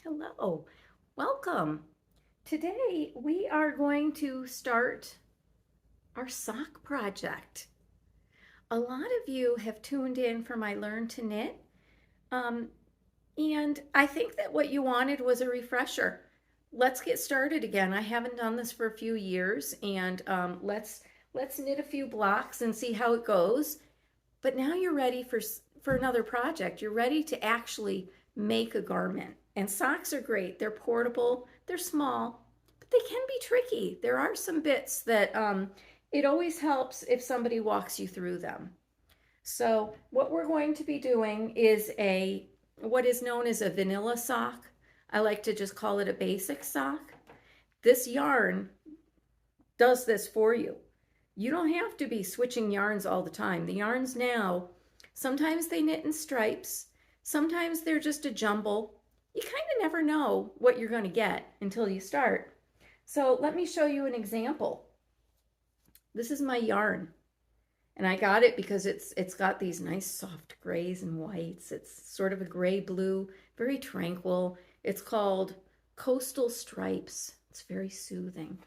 Hello, welcome. Today we are going to start our sock project. A lot of you have tuned in for my Learn to Knit, um, and I think that what you wanted was a refresher. Let's get started again. I haven't done this for a few years, and let's knit a few blocks and see how it goes. But now you're ready for another project. You're ready to actually make a garment. And socks are great. They're portable, they're small, but they can be tricky. There are some bits that it always helps if somebody walks you through them. So what we're going to be doing is a what is known as a vanilla sock. I like to just call it a basic sock. This yarn does this for you. You don't have to be switching yarns all the time. The yarns now, sometimes they knit in stripes, sometimes they're just a jumble. You kind of never know what you're going to get until you start. So let me show you an example. This is my yarn, and I got it because it's got these nice soft grays and whites. It's sort of a gray blue, very tranquil. It's called Coastal Stripes. It's very soothing.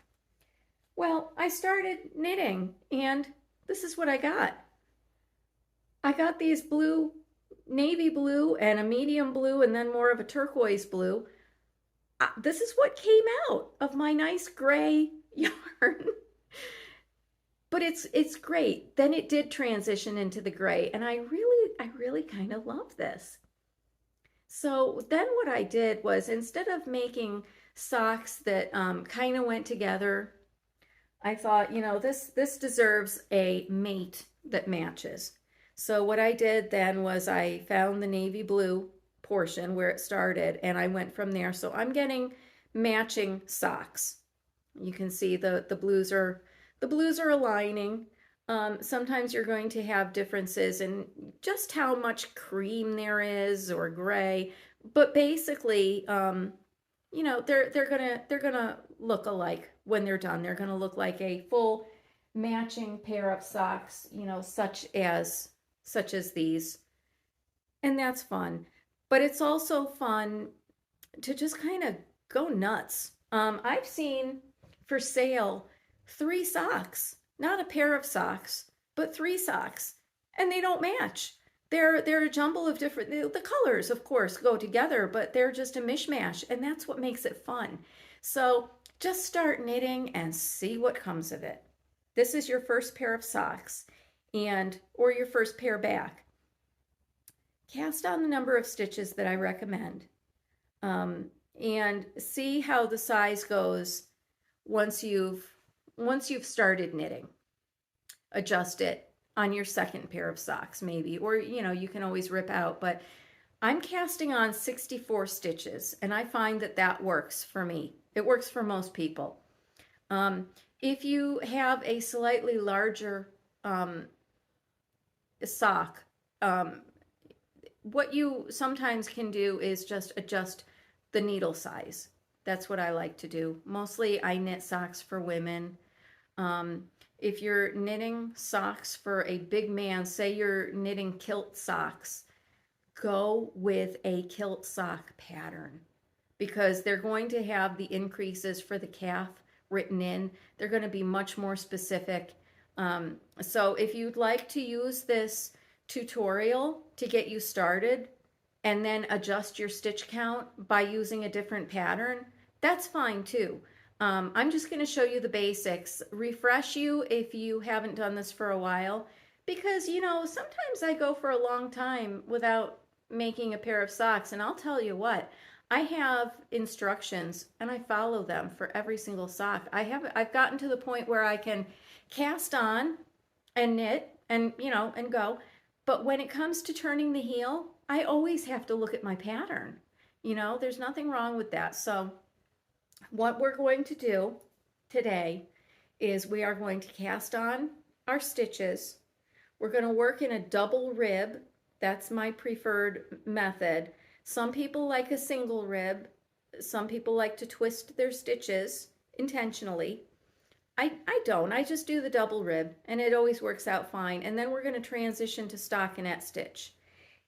Well, I started knitting, and this is what I got. I got these blue, navy blue, and a medium blue, and then more of a turquoise blue. This is what came out of my nice gray yarn. But it's great. Then it did transition into the gray, and I really kind of love this. So then what I did was, instead of making socks that kind of went together, I thought, this deserves a mate that matches. So what I did then was I found the navy blue portion where it started, and I went from there. So I'm getting matching socks. You can see the blues are aligning. Sometimes you're going to have differences in just how much cream there is or gray, but basically, they're gonna look alike when they're done. They're gonna look like a full matching pair of socks, such as these, and that's fun. But it's also fun to just kind of go nuts. I've seen for sale 3 socks, not a pair of socks, but 3 socks, and they don't match. They're a jumble of different, the colors of course go together, but they're just a mishmash, and that's what makes it fun. So just start knitting and see what comes of it. This is your first pair of socks, or your first pair back. Cast on the number of stitches that I recommend, and see how the size goes once you've started knitting. Adjust it on your second pair of socks maybe, or you can always rip out, but I'm casting on 64 stitches, and I find that works for me. It works for most people. If you have a slightly larger sock, what you sometimes can do is just adjust the needle size. That's what I like to do. Mostly I knit socks for women. If you're knitting socks for a big man, say you're knitting kilt socks, go with a kilt sock pattern, because they're going to have the increases for the calf written in. They're going to be much more specific. So if you'd like to use this tutorial to get you started and then adjust your stitch count by using a different pattern, that's fine too. I'm just going to show you the basics, refresh you if you haven't done this for a while, because sometimes I go for a long time without making a pair of socks, and I'll tell you what, I have instructions and I follow them for every single sock. I've gotten to the point where I can cast on and knit and go, but when it comes to turning the heel, I always have to look at my pattern. There's nothing wrong with that. So what we're going to do today is we are going to cast on our stitches. We're going to work in a double rib. That's my preferred method. Some people like a single rib. Some people like to twist their stitches intentionally. I don't. I just do the double rib, and it always works out fine. And then we're going to transition to stockinette stitch.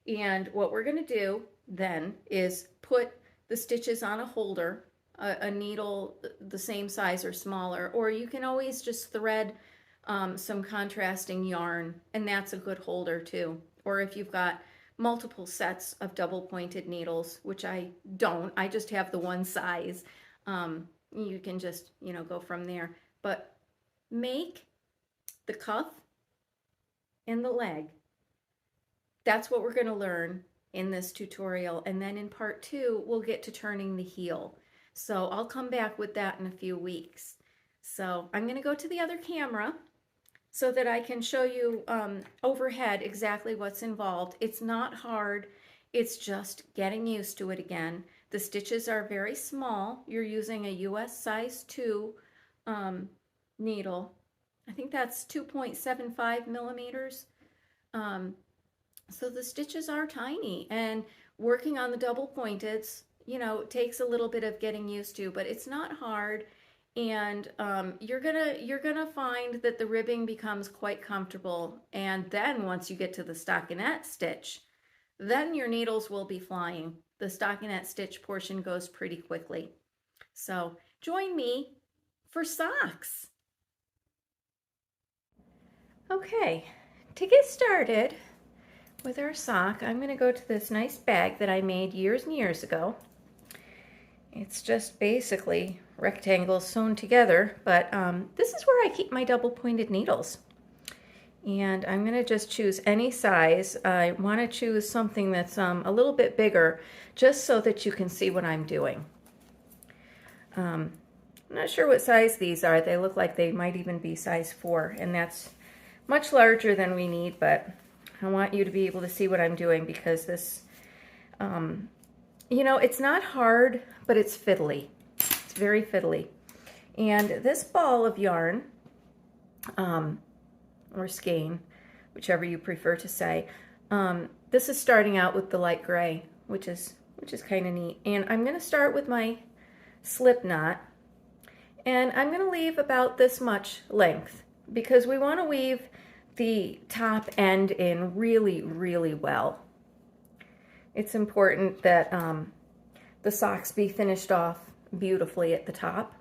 And what we're going to do then is put the stitches on a holder, a needle the same size or smaller, or you can always just thread some contrasting yarn, and that's a good holder too. Or if you've got multiple sets of double pointed needles, which I don't, I just have the one size, you can just, go from there. But make the cuff and the leg. That's what we're going to learn in this tutorial. And then in part 2, we'll get to turning the heel. So I'll come back with that in a few weeks. So I'm going to go to the other camera so that I can show you overhead exactly what's involved. It's not hard. It's just getting used to it again. The stitches are very small. You're using a US size 2 needle. I think that's 2.75 millimeters. So the stitches are tiny, and working on the double pointeds, takes a little bit of getting used to, but it's not hard. And you're gonna find that the ribbing becomes quite comfortable. And then once you get to the stockinette stitch, then your needles will be flying. The stockinette stitch portion goes pretty quickly. So join me for socks. Okay, to get started with our sock, I'm going to go to this nice bag that I made years and years ago. It's just basically rectangles sewn together, but this is where I keep my double pointed needles. And I'm going to just choose any size. I want to choose something that's a little bit bigger, just so that you can see what I'm doing. I'm not sure what size these are. They look like they might even be size 4, and that's much larger than we need, but I want you to be able to see what I'm doing, because this, it's not hard, but it's fiddly. It's very fiddly. And this ball of yarn, or skein, whichever you prefer to say, this is starting out with the light gray, which is kind of neat. And I'm going to start with my slip knot, and I'm going to leave about this much length, because we want to weave the top end in really, really well. It's important that the socks be finished off beautifully at the top.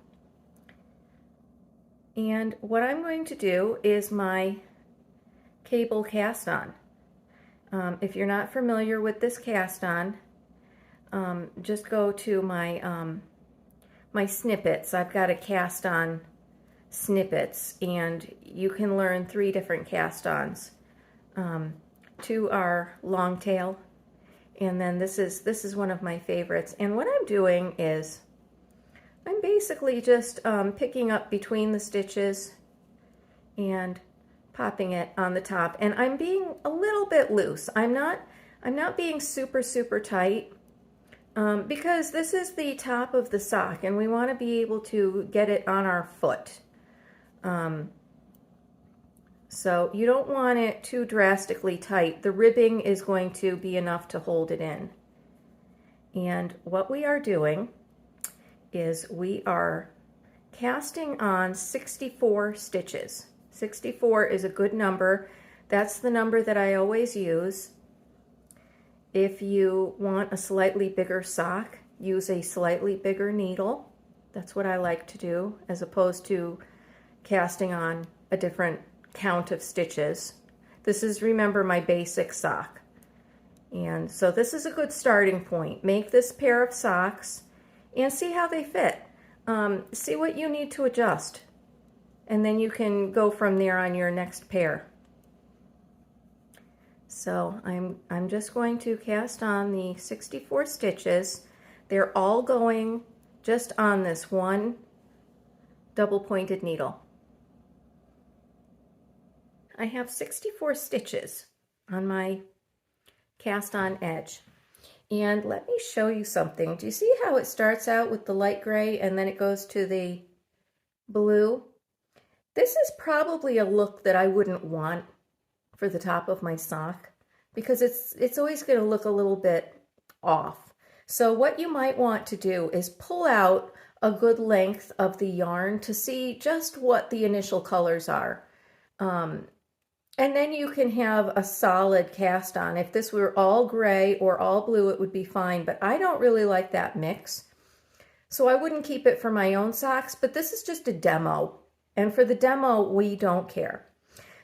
And what I'm going to do is my cable cast on. If you're not familiar with this cast on, just go to my my snippets. I've got a cast on snippets, and you can learn 3 different cast-ons. 2 are long tail, and then this is one of my favorites. And what I'm doing is I'm basically just picking up between the stitches and popping it on the top, and I'm being a little bit loose. I'm not being super tight, because this is the top of the sock, and we want to be able to get it on our foot. So you don't want it too drastically tight. The ribbing is going to be enough to hold it in. And what we are doing is we are casting on 64 stitches. 64 is a good number. That's the number that I always use. If you want a slightly bigger sock, use a slightly bigger needle. That's what I like to do, as opposed to casting on a different count of stitches. This is, remember, my basic sock. And so this is a good starting point. Make this pair of socks and see how they fit. See what you need to adjust, and then you can go from there on your next pair. So I'm just going to cast on the 64 stitches. They're all going just on this one double pointed needle. I have 64 stitches on my cast on edge. And let me show you something. Do you see how it starts out with the light gray and then it goes to the blue? This is probably a look that I wouldn't want for the top of my sock, because it's always going to look a little bit off. So what you might want to do is pull out a good length of the yarn to see just what the initial colors are. And then you can have a solid cast on. If this were all gray or all blue, it would be fine, but I don't really like that mix. So I wouldn't keep it for my own socks, but this is just a demo. And for the demo, we don't care.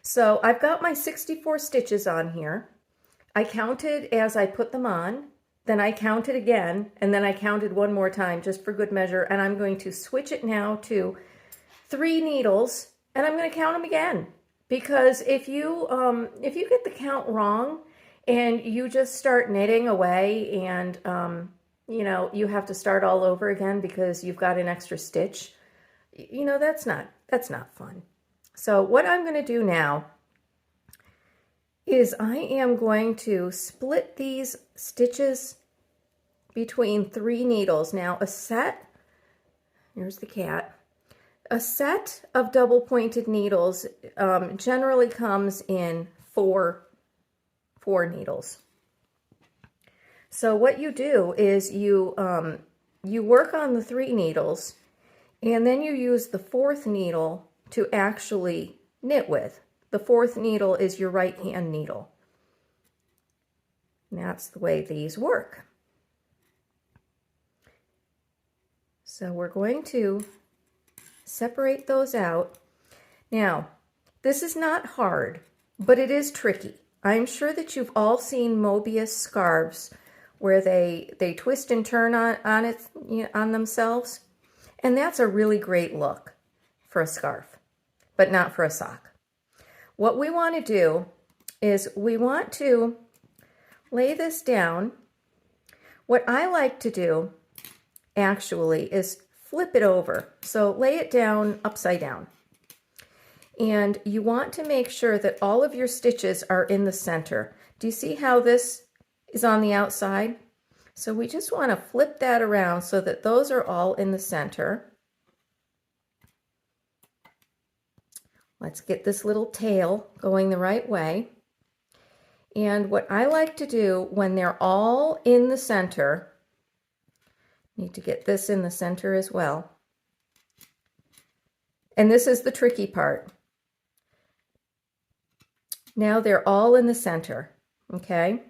So I've got my 64 stitches on here. I counted as I put them on, then I counted again, and then I counted one more time just for good measure, and I'm going to switch it now to 3 needles, and I'm going to count them again. Because if you get the count wrong and you just start knitting away and you know, you have to start all over again because you've got an extra stitch, you know, that's not fun. So what I'm going to do now is I am going to split these stitches between 3 needles. Now a set, here's the cat, a set of double pointed needles generally comes in four needles. So what you do is you work on the 3 needles, and then you use the 4th needle to actually knit with. The 4th needle is your right hand needle. And that's the way these work. So we're going to separate those out. Now, this is not hard, but it is tricky. I'm sure that you've all seen Mobius scarves where they twist and turn on themselves, and that's a really great look for a scarf, but not for a sock. What we want to do is we want to lay this down. What I like to do actually is flip it over. So lay it down upside down. And you want to make sure that all of your stitches are in the center. Do you see how this is on the outside? So we just want to flip that around so that those are all in the center. Let's get this little tail going the right way. And what I like to do when they're all in the center, need to get this in the center as well. And this is the tricky part. Now they're all in the center, okay?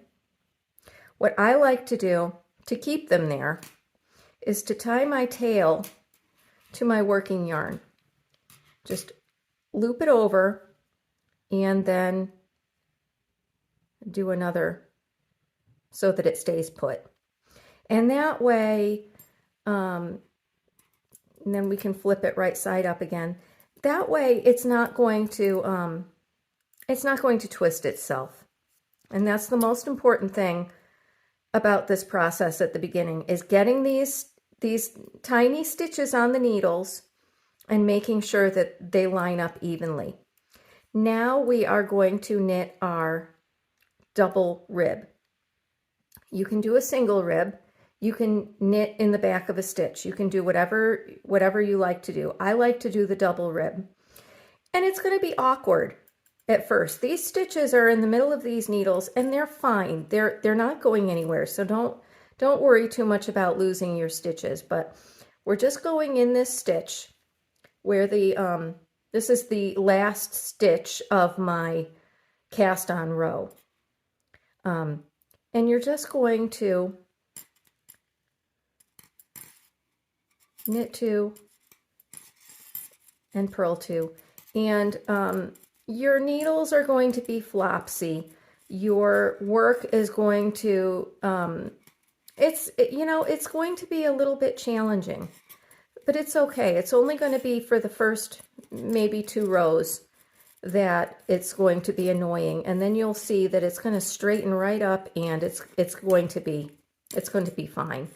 What I like to do to keep them there is to tie my tail to my working yarn. Just loop it over and then do another so that it stays put. And that way, and then we can flip it right side up again. That way it's not going to twist itself. And that's the most important thing about this process at the beginning, is getting these tiny stitches on the needles and making sure that they line up evenly. Now we are going to knit our double rib. You can do a single rib. You can knit in the back of a stitch. You can do whatever you like to do. I like to do the double rib. And it's going to be awkward at first. These stitches are in the middle of these needles and they're fine. They're not going anywhere. So don't worry too much about losing your stitches, but we're just going in this stitch where this is the last stitch of my cast on row. And you're just going to knit 2 and purl 2. And your needles are going to be flopsy. Your work is going to, it's going to be a little bit challenging, but it's okay. It's only going to be for the first maybe 2 rows that it's going to be annoying, and then you'll see that it's going to straighten right up, and it's going to be fine.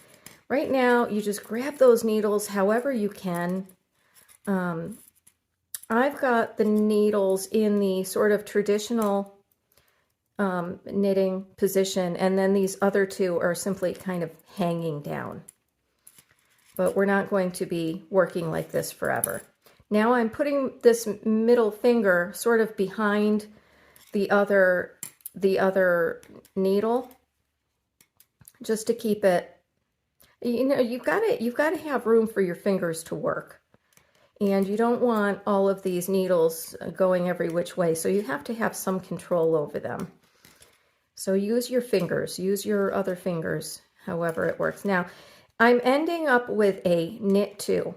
Right now, you just grab those needles however you can. I've got the needles in the sort of traditional knitting position, and then these other 2 are simply kind of hanging down. But we're not going to be working like this forever. Now I'm putting this middle finger sort of behind the other needle, just to keep it, you know, you've got to have room for your fingers to work. And you don't want all of these needles going every which way, so you have to have some control over them. So use your fingers, use your other fingers, however it works. Now, I'm ending up with a knit 2.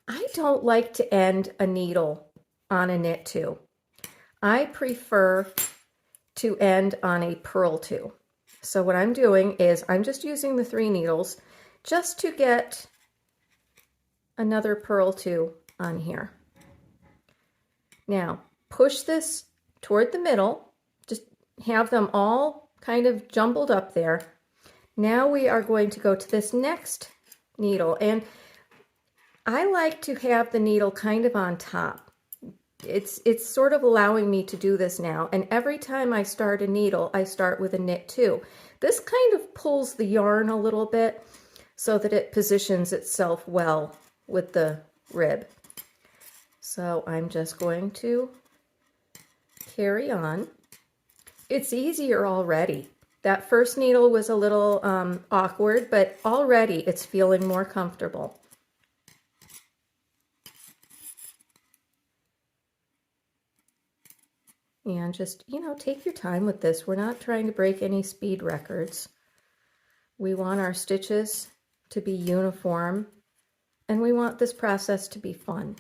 I don't like to end a needle on a knit 2. I prefer to end on a purl 2. So what I'm doing is I'm just using the 3 needles just to get another purl 2 on here. Now, push this toward the middle, just have them all kind of jumbled up there. Now we are going to go to this next needle, and I like to have the needle kind of on top. It's sort of allowing me to do this now, and every time I start a needle, I start with a knit 2. This kind of pulls the yarn a little bit so that it positions itself well with the rib. So I'm just going to carry on. It's easier already. That first needle was a little awkward, but already it's feeling more comfortable. And just, take your time with this. We're not trying to break any speed records. We want our stitches to be uniform, and we want this process to be fun.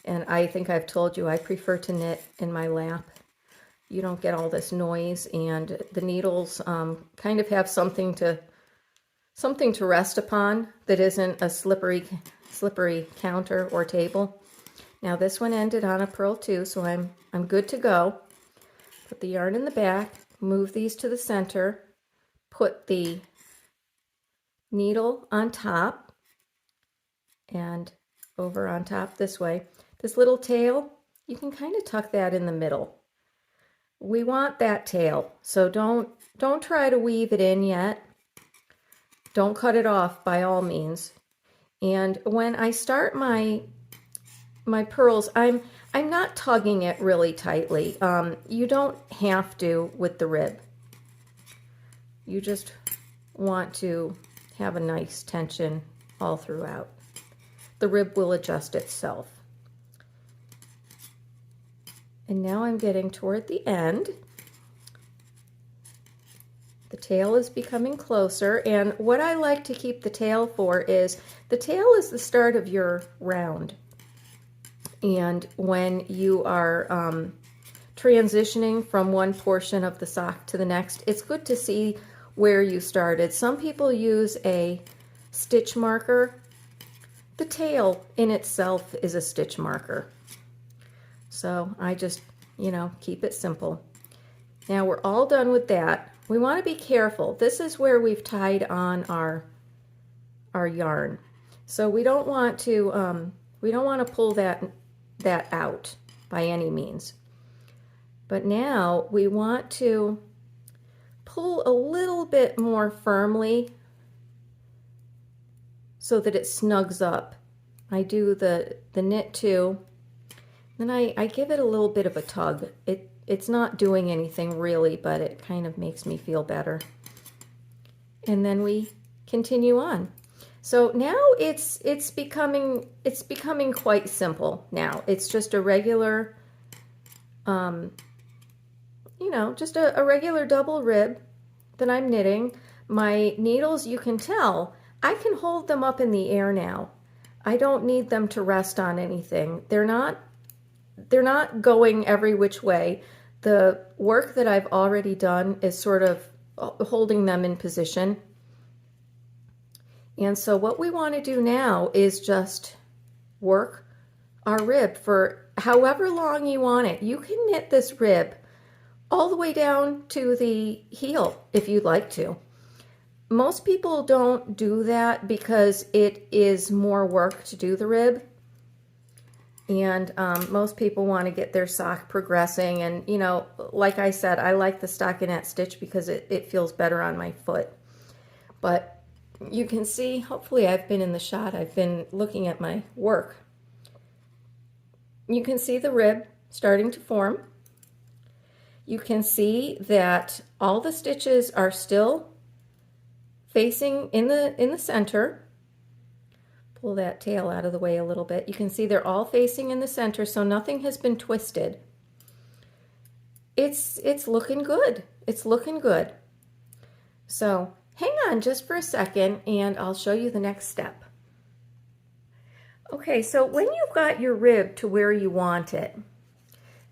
And I think I've told you I prefer to knit in my lap. You don't get all this noise, and the needles kind of have something to rest upon that isn't a slippery counter or table. Now this one ended on a purl 2, so I'm good to go. Put the yarn in the back, move these to the center, put the needle on top and over on top this way. This little tail, you can kind of tuck that in the middle. We want that tail, so don't try to weave it in yet. Don't cut it off by all means. And when I start my pearls, I'm not tugging it really tightly. You don't have to with the rib. You just want to have a nice tension all throughout. The rib will adjust itself. And now I'm getting toward the end. The tail is becoming closer, and what I like to keep the tail for is the tail is the start of your round. And when you are transitioning from one portion of the sock to the next, it's good to see where you started. Some people use a stitch marker. The tail in itself is a stitch marker. So I just, keep it simple. Now we're all done with that. We want to be careful. This is where we've tied on our yarn. So we don't want to pull that out by any means. But now we want to pull a little bit more firmly so that it snugs up. I do the knit 2. Then I give it a little bit of a tug. It's not doing anything really, but it kind of makes me feel better. And then we continue on. So now it's becoming quite simple now. It's just a regular, just a regular double rib that I'm knitting. My needles, you can tell, I can hold them up in the air now. I don't need them to rest on anything. They're not going every which way. The work that I've already done is sort of holding them in position. And so what we want to do now is just work our rib for however long you want it. You can knit this rib all the way down to the heel if you'd like to. Most people don't do that because it is more work to do the rib. And most people want to get their sock progressing. And, like I said, I like the stockinette stitch because it feels better on my foot. But you can see, hopefully I've been in the shot, I've been looking at my work. You can see the rib starting to form. You can see that all the stitches are still facing in the center. Pull that tail out of the way a little bit. You can see they're all facing in the center, so nothing has been twisted. It's looking good. It's looking good. So hang on just for a second and I'll show you the next step. Okay, so when you've got your rib to where you want it,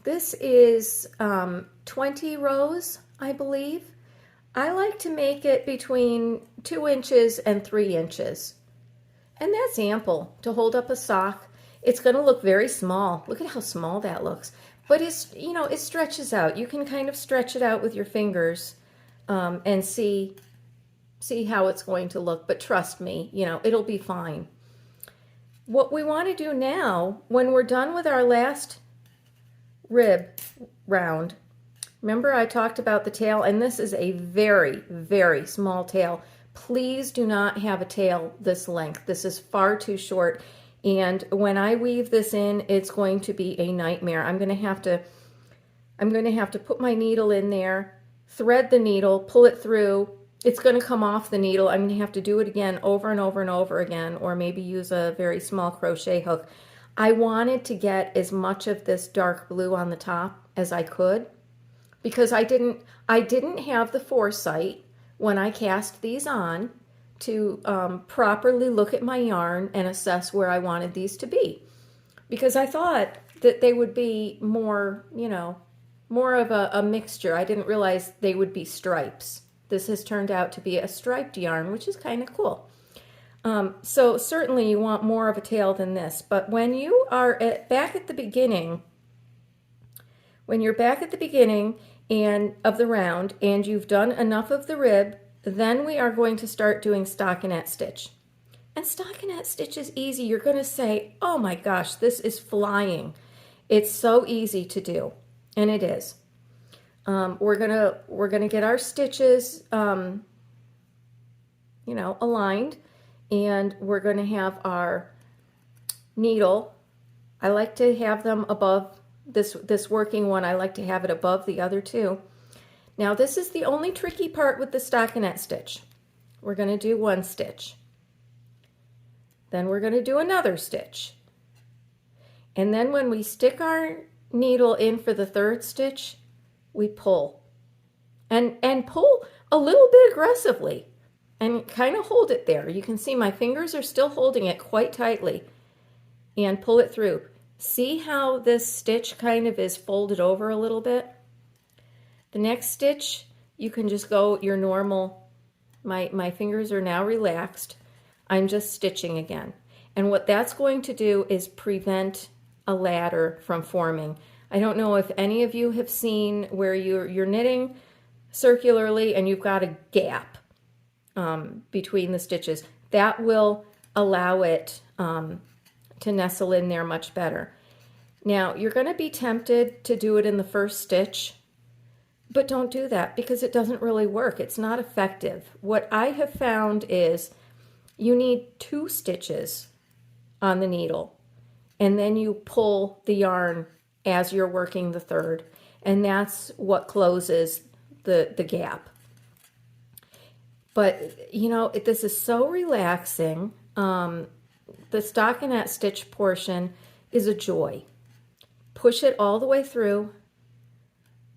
this is 20 rows, I believe. I like to make it between 2 inches and 3 inches. And that's ample to hold up a sock. It's going to look very small. Look at how small that looks. But it's, you know, it stretches out. You can kind of stretch it out with your fingers and see how it's going to look. But trust me, you know, it'll be fine. What we want to do now, when we're done with our last rib round, remember I talked about the tail, and this is a very, very small tail. Please do not have a tail this length. This is far too short. And when I weave this in, it's going to be a nightmare. I'm going to have to put my needle in there, thread the needle, pull it through. It's going to come off the needle. I'm going to have to do it again over and over and over again, or maybe use a very small crochet hook. I wanted to get as much of this dark blue on the top as I could, because I didn't have the foresight when I cast these on to properly look at my yarn and assess where I wanted these to be, because I thought that they would be more, you know, more of a mixture. I didn't realize they would be stripes. This has turned out to be a striped yarn, which is kind of cool. So certainly you want more of a tail than this, but when you are back at the beginning, when you're back at the beginning of the round and you've done enough of the rib, then we are going to start doing stockinette stitch. And stockinette stitch is easy. You're going to say, oh my gosh, this is flying. It's so easy to do, and it is. We're gonna get our stitches, you know, aligned, and we're going to have our needle. I like to have them above this working one. I like to have it above the other two. Now this is the only tricky part with the stockinette stitch. We're going to do one stitch. Then we're going to do another stitch. And then when we stick our needle in for the third stitch, we pull. And pull a little bit aggressively and kind of hold it there. You can see my fingers are still holding it quite tightly, and pull it through. See how this stitch kind of is folded over a little bit? The next stitch, you can just go your normal, my fingers are now relaxed. I'm just stitching again. And what that's going to do is prevent a ladder from forming. I don't know if any of you have seen where you're knitting circularly and you've got a gap between the stitches. That will allow it to nestle in there much better. Now, you're going to be tempted to do it in the first stitch, but don't do that because it doesn't really work. It's not effective. What I have found is you need 2 stitches on the needle, and then you pull the yarn as you're working the third, and that's what closes the gap. But, you know, this is so relaxing. The stockinette stitch portion is a joy. Push it all the way through.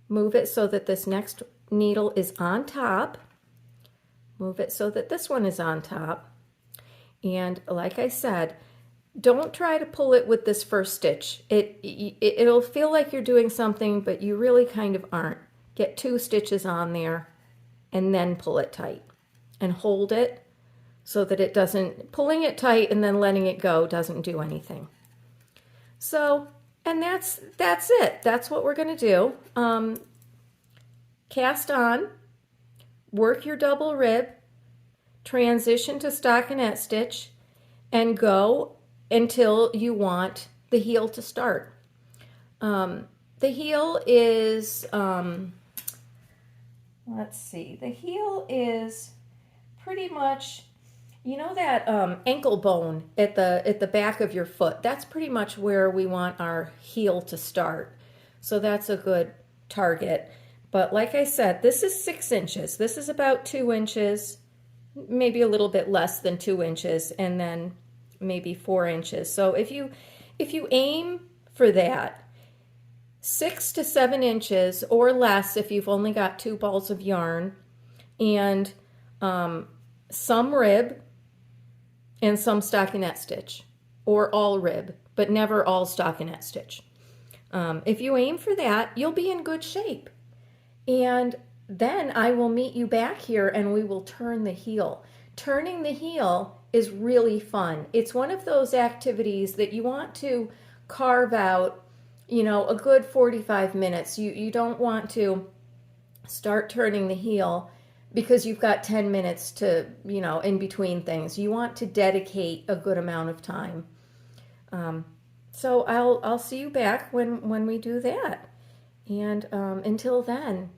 Move it so that this next needle is on top. Move it so that this one is on top. And like I said, don't try to pull it with this first stitch. It'll feel like you're doing something, but you really kind of aren't. Get 2 stitches on there and then pull it tight. And hold it so that it doesn't, pulling it tight and then letting it go doesn't do anything. So, and that's it. That's what we're going to do. Cast on, work your double rib, transition to stockinette stitch, and go until you want the heel to start. The heel is, let's see, the heel is pretty much, you know, that ankle bone at the back of your foot. That's pretty much where we want our heel to start. So that's a good target. But like I said, this is 6 inches. This is about 2 inches. maybe a little bit less than 2 inches, and then maybe 4 inches. So if you aim for that, 6 to 7 inches or less if you've only got 2 balls of yarn, and some rib and some stockinette stitch, or all rib, but never all stockinette stitch. If you aim for that, you'll be in good shape. And then I will meet you back here and we will turn the heel. Turning the heel is really fun. It's one of those activities that you want to carve out, you know, a good 45 minutes. You don't want to start turning the heel because you've got 10 minutes to, you know, in between things. You want to dedicate a good amount of time. So I'll see you back when we do that. And until then,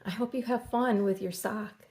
I hope you have fun with your sock.